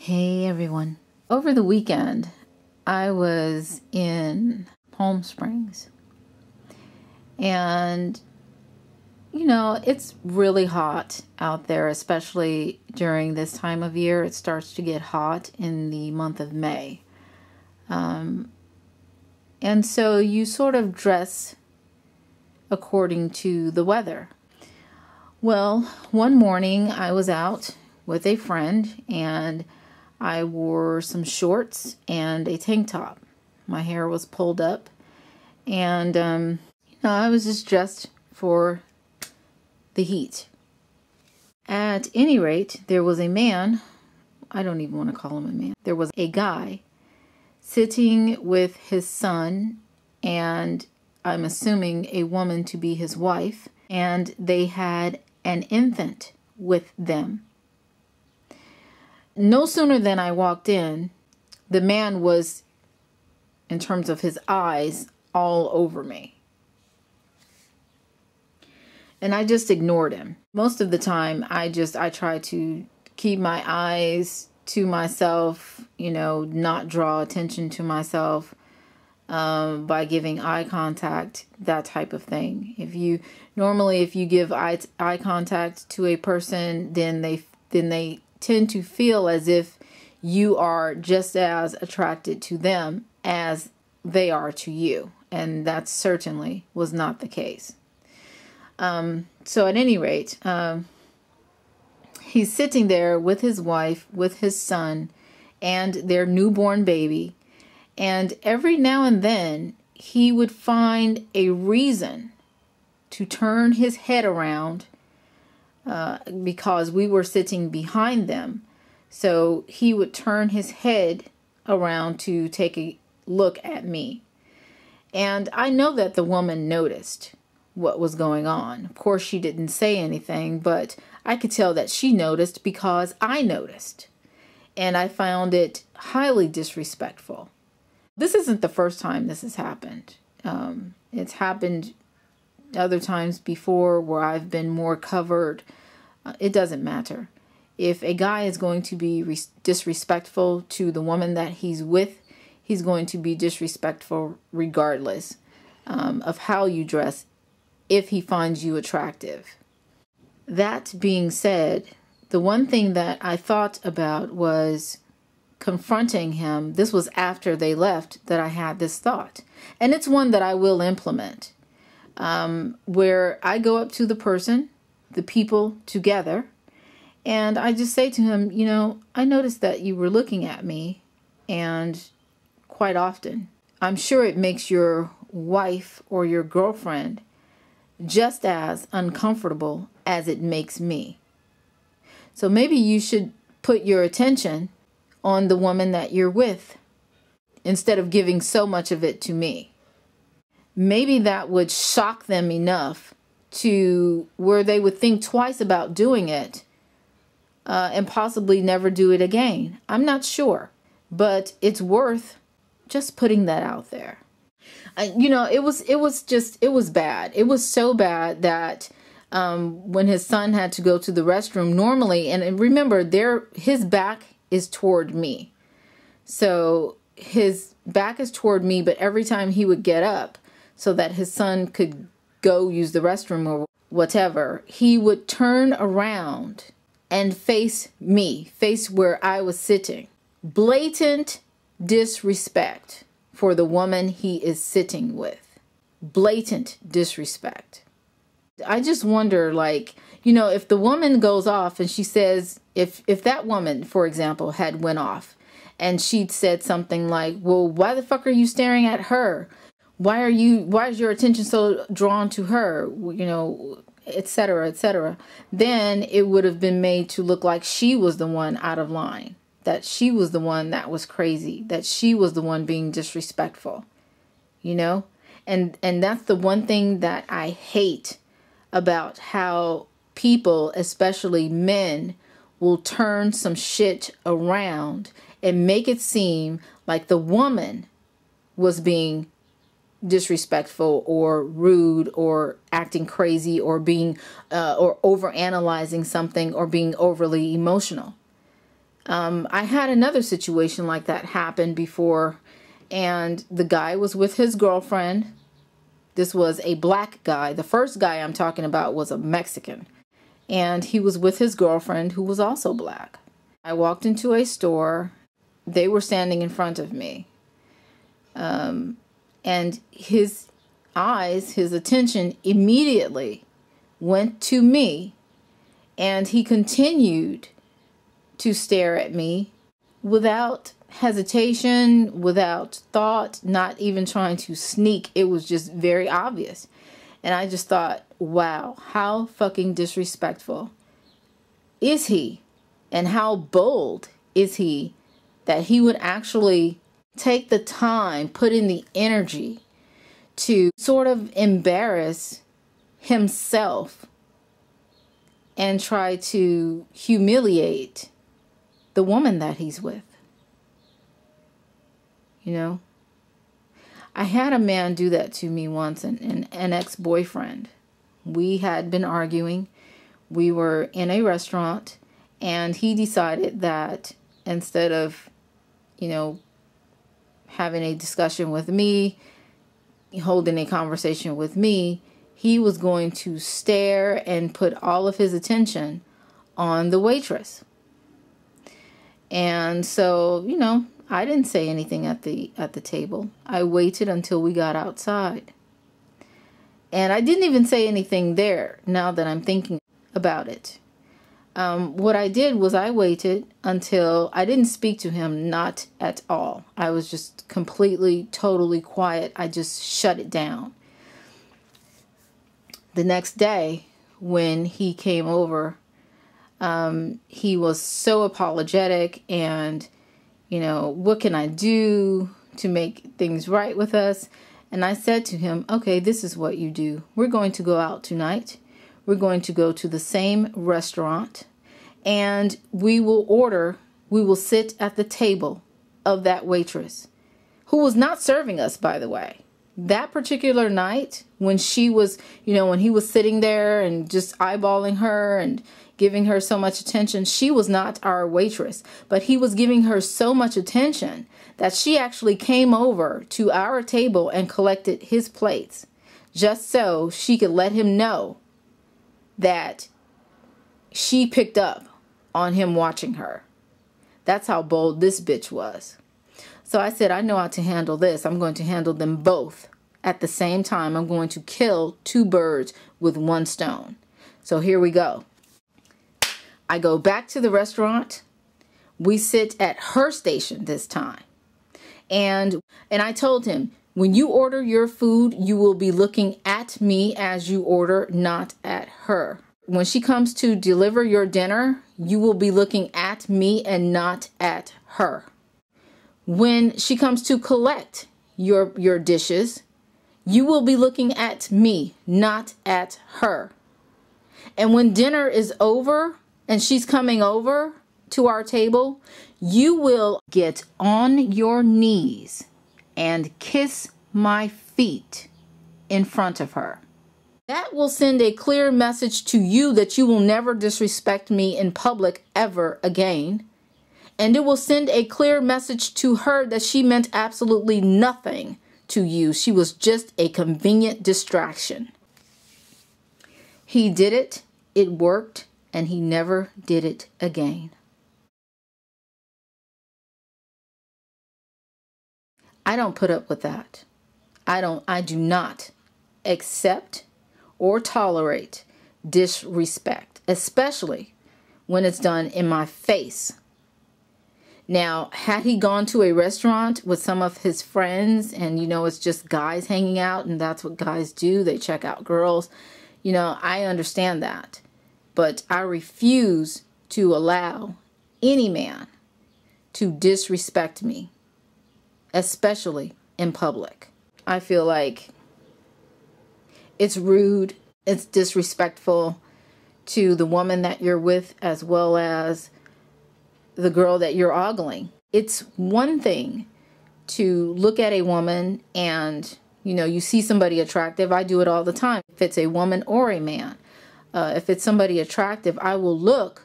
Hey everyone. Over the weekend, I was in Palm Springs. And, it's really hot out there, especially during this time of year. It starts to get hot in the month of May. And so you sort of dress according to the weather. Well, one morning I was out with a friend and I wore some shorts and a tank top. My hair was pulled up and, I was just dressed for the heat. At any rate, there was a man, I don't even want to call him a man, there was a guy sitting with his son and I'm assuming a woman to be his wife, and they had an infant with them. No sooner than I walked in, the man was, in terms of his eyes, all over me. And I just ignored him. Most of the time, I try to keep my eyes to myself, not draw attention to myself by giving eye contact, that type of thing. If you give eye contact to a person, then they tend to feel as if you are just as attracted to them as they are to you. And that certainly was not the case. So at any rate, he's sitting there with his wife, with his son, and their newborn baby. And every now and then, he would find a reason to turn his head around because we were sitting behind them. So he would turn his head around to take a look at me. And I know that the woman noticed what was going on. Of course, she didn't say anything, but I could tell that she noticed because I noticed. And I found it highly disrespectful. This isn't the first time this has happened. It's happened other times before where I've been more covered. It doesn't matter. If a guy is going to be disrespectful to the woman that he's with, he's going to be disrespectful regardless of how you dress if he finds you attractive. That being said, the one thing that I thought about was confronting him. This was after they left that I had this thought. And it's one that I will implement. Where I go up to the person, the people together, and I just say to him, I noticed that you were looking at me, and quite often, I'm sure it makes your wife or your girlfriend just as uncomfortable as it makes me. So maybe you should put your attention on the woman that you're with instead of giving so much of it to me. Maybe that would shock them enough to where they would think twice about doing it and possibly never do it again. I'm not sure, but it's worth just putting that out there. It was bad. It was so bad that when his son had to go to the restroom normally, and remember, his back is toward me. So his back is toward me, but every time he would get up so that his son could go use the restroom or whatever, he would turn around and face me, face where I was sitting. Blatant disrespect for the woman he is sitting with. Blatant disrespect. I just wonder, if the woman goes off and she says, if that woman, for example, had went off and she'd said something like, well, why the fuck are you staring at her? Why is your attention so drawn to her? Etc., etc. Then it would have been made to look like she was the one out of line, that she was the one that was crazy, that she was the one being disrespectful, And that's the one thing that I hate about how people, especially men, will turn some shit around and make it seem like the woman was being disrespectful or rude or acting crazy or being or overanalyzing something or being overly emotional. I had another situation like that happen before, and the guy was with his girlfriend. This was a black guy. The first guy I'm talking about was a Mexican, and he was with his girlfriend who was also black. I walked into a store. They were standing in front of me. And his eyes, his attention immediately went to me, and he continued to stare at me without hesitation, without thought, not even trying to sneak. It was just very obvious. And I just thought, wow, how fucking disrespectful is he? And how bold is he that he would actually take the time, put in the energy to sort of embarrass himself and try to humiliate the woman that he's with. You know, I had a man do that to me once, an ex-boyfriend. We had been arguing. We were in a restaurant, and he decided that instead of, you know, having a discussion with me, holding a conversation with me, he was going to stare and put all of his attention on the waitress. And so, you know, I didn't say anything at the table. I waited until we got outside. And I didn't even say anything there, now that I'm thinking about it. What I did was I waited until I didn't speak to him, not at all. I was just completely, totally quiet. I just shut it down. The next day, when he came over, he was so apologetic and, you know, what can I do to make things right with us? And I said to him, okay, this is what you do. We're going to go out tonight. We're going to go to the same restaurant, and we will sit at the table of that waitress, who was not serving us, by the way. That particular night, when she was, you know, when he was sitting there and just eyeballing her and giving her so much attention, she was not our waitress, but he was giving her so much attention that she actually came over to our table and collected his plates, just so she could let him know that she picked up on him watching her. That's how bold this bitch was. So I said, I know how to handle this. I'm going to handle them both at the same time. I'm going to kill two birds with one stone. So here we go. I go back to the restaurant. We sit at her station this time. And I told him, when you order your food, you will be looking at me as you order, not at her. When she comes to deliver your dinner, you will be looking at me and not at her. When she comes to collect your dishes, you will be looking at me, not at her. And when dinner is over and she's coming over to our table, you will get on your knees and kiss my feet in front of her. That will send a clear message to you that you will never disrespect me in public ever again. And it will send a clear message to her that she meant absolutely nothing to you. She was just a convenient distraction. He did it, it worked, and he never did it again. I don't put up with that. I do not accept or tolerate disrespect, especially when it's done in my face. Now, had he gone to a restaurant with some of his friends and, you know, it's just guys hanging out and that's what guys do, they check out girls, you know, I understand that. But I refuse to allow any man to disrespect me, especially in public. I feel like it's rude, it's disrespectful to the woman that you're with as well as the girl that you're ogling. It's one thing to look at a woman and, you know, you see somebody attractive. I do it all the time. If it's a woman or a man, if it's somebody attractive, I will look,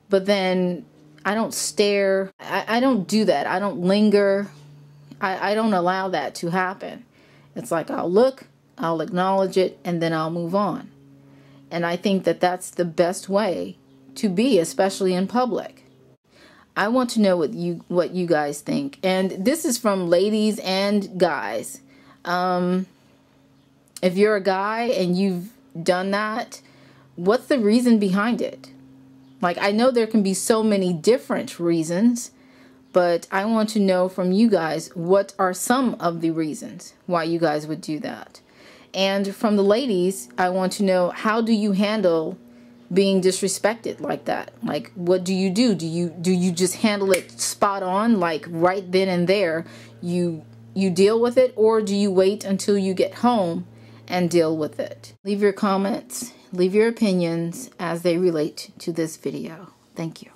but then I don't stare. I don't do that. I don't linger. I don't allow that to happen. It's like I'll look, I'll acknowledge it, and then I'll move on. And I think that that's the best way to be, especially in public. I want to know what you guys think. And this is from ladies and guys. If you're a guy and you've done that, what's the reason behind it? Like, I know there can be so many different reasons, but I want to know from you guys, what are some of the reasons why you guys would do that? And from the ladies, I want to know, how do you handle being disrespected like that? Like, what do you do? Do you just handle it spot on, like right then and there? You deal with it, or do you wait until you get home and deal with it? Leave your comments, leave your opinions as they relate to this video. Thank you.